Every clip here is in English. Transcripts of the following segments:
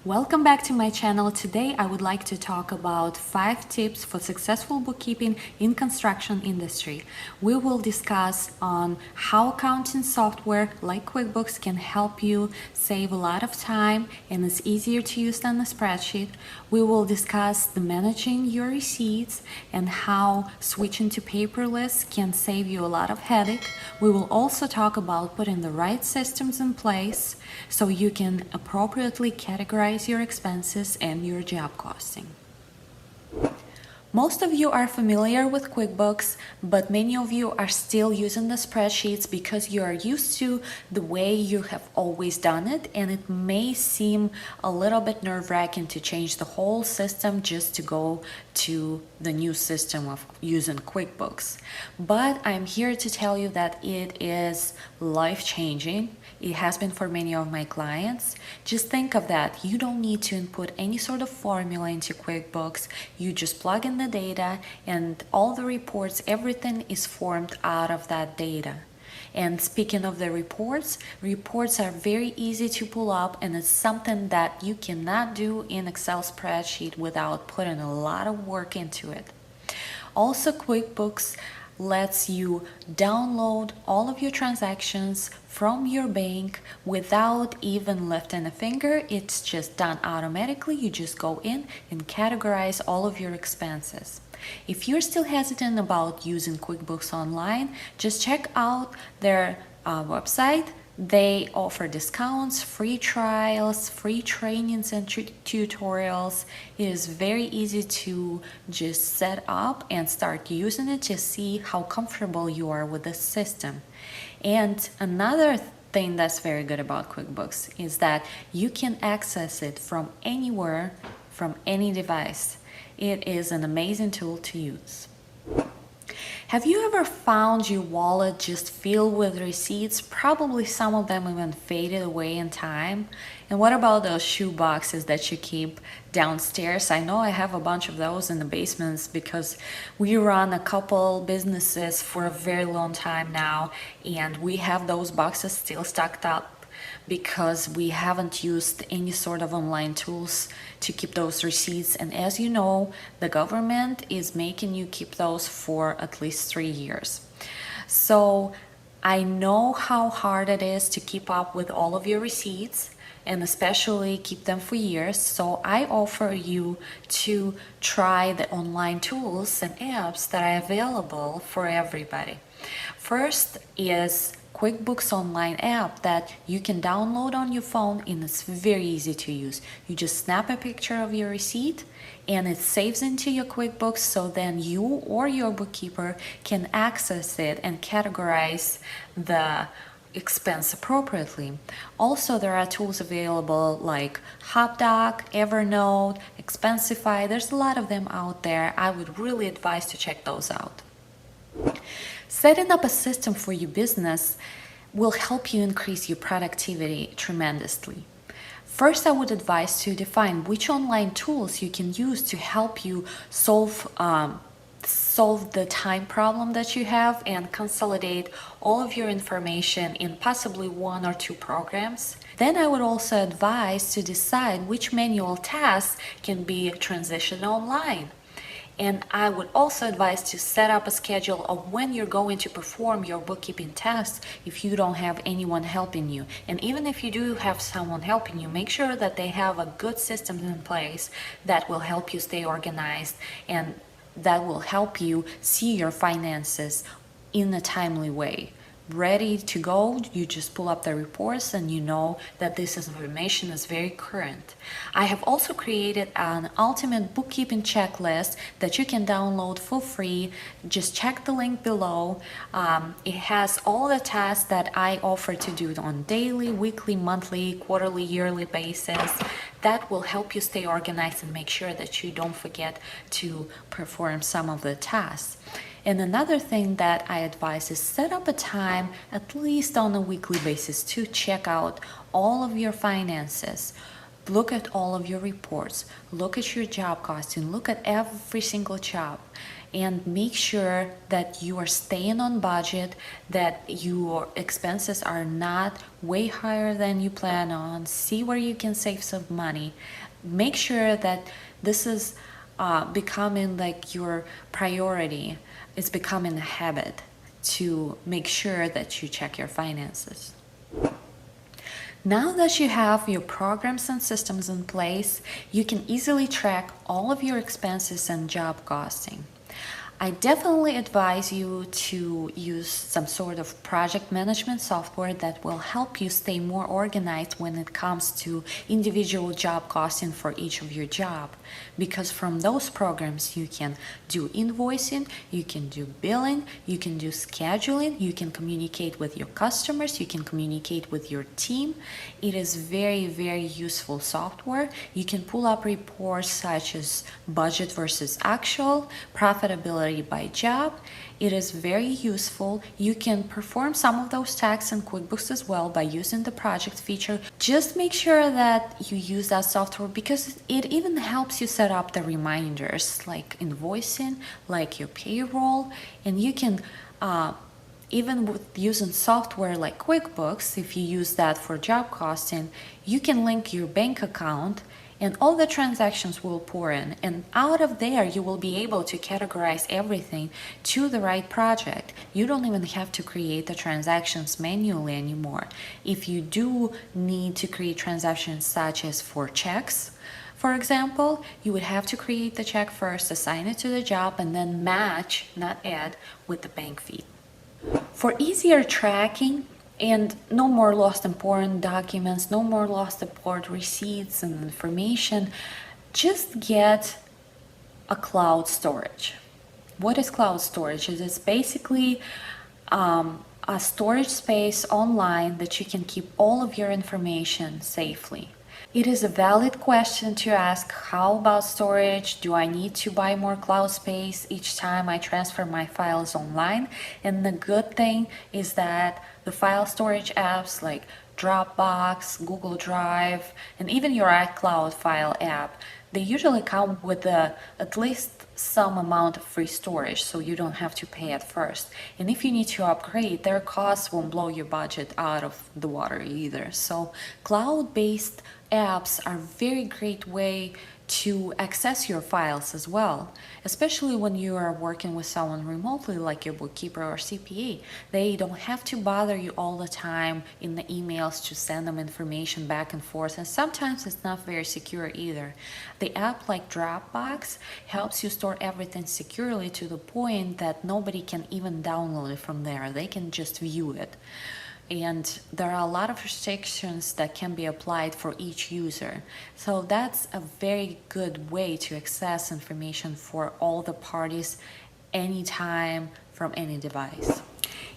Welcome back to my channel. Today I would like to talk about 5 tips for successful bookkeeping in construction industry. We will discuss on how accounting software like QuickBooks can help you save a lot of time and is easier to use than a spreadsheet. We will discuss the managing your receipts and how switching to paperless can save you a lot of headache. We will also talk about putting the right systems in place so you can appropriately categorize your expenses and your job costing. Most of you are familiar with QuickBooks, but many of you are still using the spreadsheets because you are used to the way you have always done it, and it may seem a little bit nerve-wracking to change the whole system just to go to the new system of using QuickBooks. But I'm here to tell you that it is life-changing. It has been for many of my clients. Just think of that. You don't need to input any sort of formula into QuickBooks. You just plug in the data and all the reports, everything is formed out of that data. And speaking of the reports are very easy to pull up, and it's something that you cannot do in Excel spreadsheet without putting a lot of work into it. Also, QuickBooks lets you download all of your transactions from your bank without even lifting a finger. It's just done automatically. You just go in and categorize all of your expenses. If you're still hesitant about using QuickBooks Online, just check out their website. They offer discounts, free trials, free trainings and tutorials. It is very easy to just set up and start using it to see how comfortable you are with the system. And another thing that's very good about QuickBooks is that you can access it from anywhere, from any device. It is an amazing tool to use. Have you ever found your wallet just filled with receipts? Probably some of them even faded away in time. And what about those shoe boxes that you keep downstairs? I know I have a bunch of those in the basements because we run a couple businesses for a very long time now, and we have those boxes still stocked up because we haven't used any sort of online tools to keep those receipts. And as you know, the government is making you keep those for at least 3 years. So I know how hard it is to keep up with all of your receipts and especially keep them for years. So I offer you to try the online tools and apps that are available for everybody. First is QuickBooks Online app that you can download on your phone, and it's very easy to use. You just snap a picture of your receipt and it saves into your QuickBooks, so then you or your bookkeeper can access it and categorize the expense appropriately. Also, there are tools available like HubDoc, Evernote, Expensify. There's a lot of them out there. I would really advise to check those out. Setting up a system for your business will help you increase your productivity tremendously. First, I would advise to define which online tools you can use to help you solve the time problem that you have and consolidate all of your information in possibly 1 or 2 programs. Then I would also advise to decide which manual tasks can be transitioned online. And I would also advise to set up a schedule of when you're going to perform your bookkeeping tasks if you don't have anyone helping you. And even if you do have someone helping you, make sure that they have a good system in place that will help you stay organized and that will help you see your finances in a timely way. Ready to go, you just pull up the reports and you know that this information is very current. I have also created an ultimate bookkeeping checklist that you can download for free. Just check the link below. It has all the tasks that I offer to do on daily, weekly, monthly, quarterly, yearly basis. That will help you stay organized and make sure that you don't forget to perform some of the tasks. And another thing that I advise is set up a time, at least on a weekly basis, to check out all of your finances. Look at all of your reports, look at your job costing, look at every single job. and make sure that you are staying on budget, that your expenses are not way higher than you plan on. See where you can save some money. Make sure that this is becoming like your priority. It's becoming a habit to make sure that you check your finances. Now that you have your programs and systems in place, you can easily track all of your expenses and job costing. I definitely advise you to use some sort of project management software that will help you stay more organized when it comes to individual job costing for each of your job. Because from those programs you can do invoicing, you can do billing, you can do scheduling, you can communicate with your customers, you can communicate with your team. It is very, very useful software. You can pull up reports such as budget versus actual, profitability by job. It is very useful. You can perform some of those tasks in QuickBooks as well by using the project feature. Just make sure that you use that software because it even helps you set up the reminders like invoicing, like your payroll, and you can even with using software like QuickBooks, if you use that for job costing, you can link your bank account and all the transactions will pour in, and out of there you will be able to categorize everything to the right project. You don't even have to create the transactions manually anymore. If you do need to create transactions such as for checks, for example, you would have to create the check first, assign it to the job, and then match, not add, with the bank fee. For easier tracking, and no more lost important documents, no more lost important receipts and information, just get a cloud storage. What is cloud storage? It is basically a storage space online that you can keep all of your information safely. It is a valid question to ask, how about storage? Do I need to buy more cloud space each time I transfer my files online? And the good thing is that the file storage apps like Dropbox, Google Drive, and even your iCloud file app, they usually come with at least some amount of free storage, so you don't have to pay at first. And if you need to upgrade, their costs won't blow your budget out of the water either. So cloud-based apps are a very great way to access your files as well, especially when you are working with someone remotely like your bookkeeper or CPA. They don't have to bother you all the time in the emails to send them information back and forth, and sometimes it's not very secure either. The app like Dropbox helps you store everything securely to the point that nobody can even download it from there. They can just view it. And there are a lot of restrictions that can be applied for each user. So that's a very good way to access information for all the parties anytime from any device.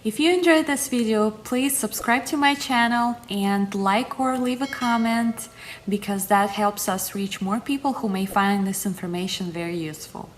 If you enjoyed this video, please subscribe to my channel and like or leave a comment because that helps us reach more people who may find this information very useful.